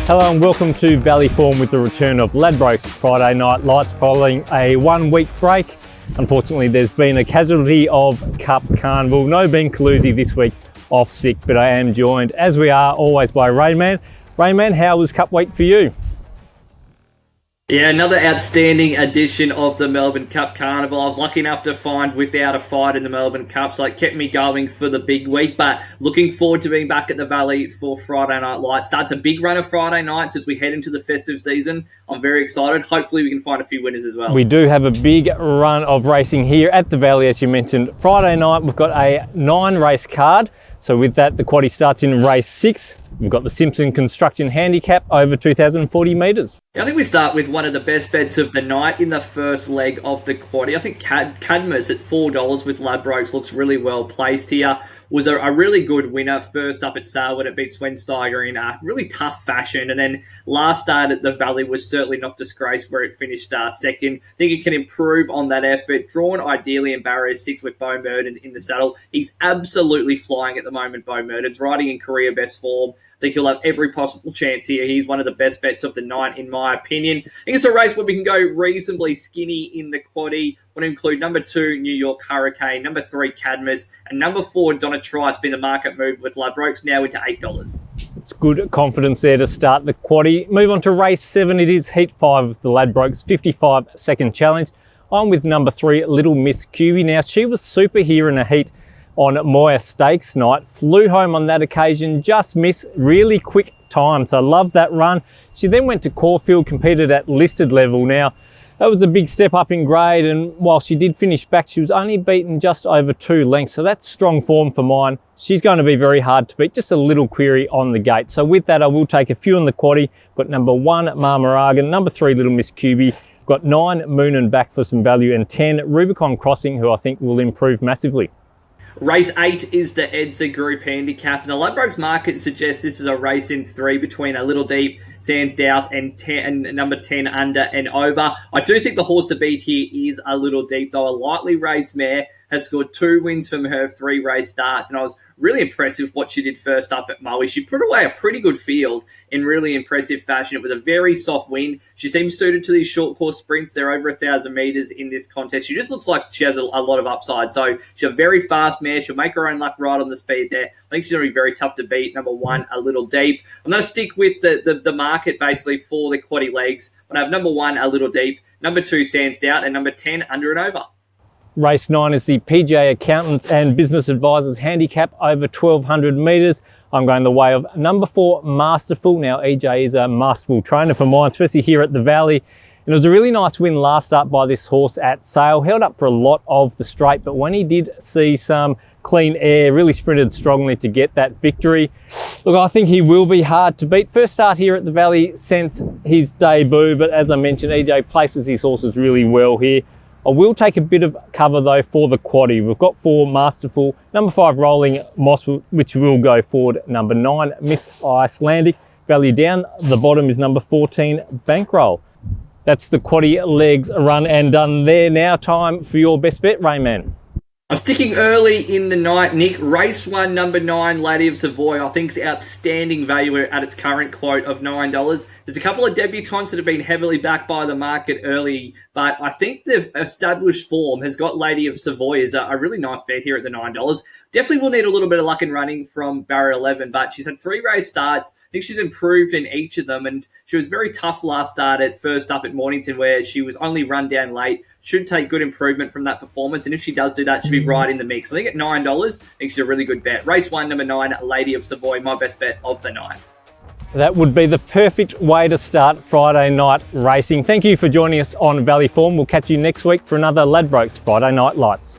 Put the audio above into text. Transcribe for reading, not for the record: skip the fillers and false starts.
Hello and welcome to Valley Form with the return of Ladbrokes Friday Night Lights following a 1 week break. Unfortunately, there's been a casualty of Cup Carnival. No Ben Calusi this week, off sick, but I am joined, as we are always, by Rayman. Rayman, how was Cup Week for you? Yeah, another outstanding edition of the Melbourne Cup Carnival. I was lucky enough to find without a fight in the Melbourne Cup, so it kept me going for the big week. But looking forward to being back at the Valley for Friday Night Lights. Starts a big run of Friday nights as we head into the festive season. I'm very excited. Hopefully we can find a few winners as well. We do have a big run of racing here at the Valley, as you mentioned. Friday night, we've got a 9-race card. So with that, the quaddie starts in race 6. We've got the Simpson Construction Handicap over 2,040 metres. I think we start with one of the best bets of the night in the first leg of the quaddie. I think Cadmus at $4 with Ladbrokes looks really well placed here. Was a really good winner first up at sale when it beat Schweinsteiger in a really tough fashion. And then last start at the Valley was certainly not disgraced where it finished second. I think it can improve on that effort. Drawn ideally in barrier 6 with Beau Mertens in the saddle. He's absolutely flying at the moment, Beau Mertens, riding in career best form. I think he'll have every possible chance here. He's one of the best bets of the night, in my opinion. I think it's a race where we can go reasonably skinny in the quaddie. Want to include number 2, New York Hurricane, number 3, Cadmus, and number 4, Donna Trice, been the market move with Ladbrokes, now into $8. It's good confidence there to start the quaddie. Move on to race 7. It is heat 5 of the Ladbrokes 55-second challenge. I'm with number 3, Little Miss QB. Now, she was super here in a heat on Moya Stakes night. Flew home on that occasion, just missed, really quick time. So I love that run. She then went to Caulfield, competed at listed level. Now, that was a big step up in grade, and while she did finish back, she was only beaten just over 2 lengths. So that's strong form for mine. She's going to be very hard to beat. Just a little query on the gate. So with that, I will take a few on the quaddie. Got number 1, Mama Argan, number 3, Little Miss QB. Got 9, Moon and Back for some value, and 10, Rubicon Crossing, who I think will improve massively. Race 8 is the Edsa Group Handicap, and the Ladbrokes market suggests this is a race in 3 between a Little Deep, Sands Doubt, and number 10 Under and Over. I do think the horse to beat here is a Little Deep, though. A lightly raced mare has scored 2 wins from her 3 race starts, and I was really impressed with what she did first up at Maui. She put away a pretty good field in really impressive fashion. It was a very soft win. She seems suited to these short course sprints. They're over 1,000 metres in this contest. She just looks like she has a lot of upside. So she's a very fast mare. She'll make her own luck right on the speed there. I think she's going to be very tough to beat. Number 1, a Little Deep. I'm going to stick with the market basically for the quaddie legs. I have number 1, a Little Deep, number 2, Sands Doubt, and number 10, Under and Over. Race 9 is the PGA Accountants and Business Advisors Handicap over 1,200 metres. I'm going the way of number 4, Masterful. Now, EJ is a masterful trainer for mine, especially here at the Valley. And it was a really nice win last up by this horse at sale. Held up for a lot of the straight, but when he did see some clean air, really sprinted strongly to get that victory. Look, I think he will be hard to beat. First start here at the Valley since his debut, but as I mentioned, EJ places his horses really well here. I will take a bit of cover though for the quaddie. We've got 4, Masterful, number 5, Rolling Moss, which will go forward, number 9, Miss Icelandic. Value down the bottom is number 14, Bankroll. That's the quaddie legs run and done there. Now time for your best bet, Rayman. I'm sticking early in the night, Nick. Race 1, number 9, Lady of Savoy. I think it's outstanding value at its current quote of $9. There's a couple of debutantes that have been heavily backed by the market early, but I think the established form has got Lady of Savoy as a really nice bet here at the $9. Definitely will need a little bit of luck in running from barrier 11, but she's had 3 race starts. I think she's improved in each of them, and she was very tough last start at first up at Mornington, where she was only run down late. Should take good improvement from that performance, and if she does do that, she'll be right in the mix. I think at $9, I think she's a really good bet. Race 1, number 9, Lady of Savoy, my best bet of the night. That would be the perfect way to start Friday night racing. Thank you for joining us on Valley Form. We'll catch you next week for another Ladbrokes Friday Night Lights.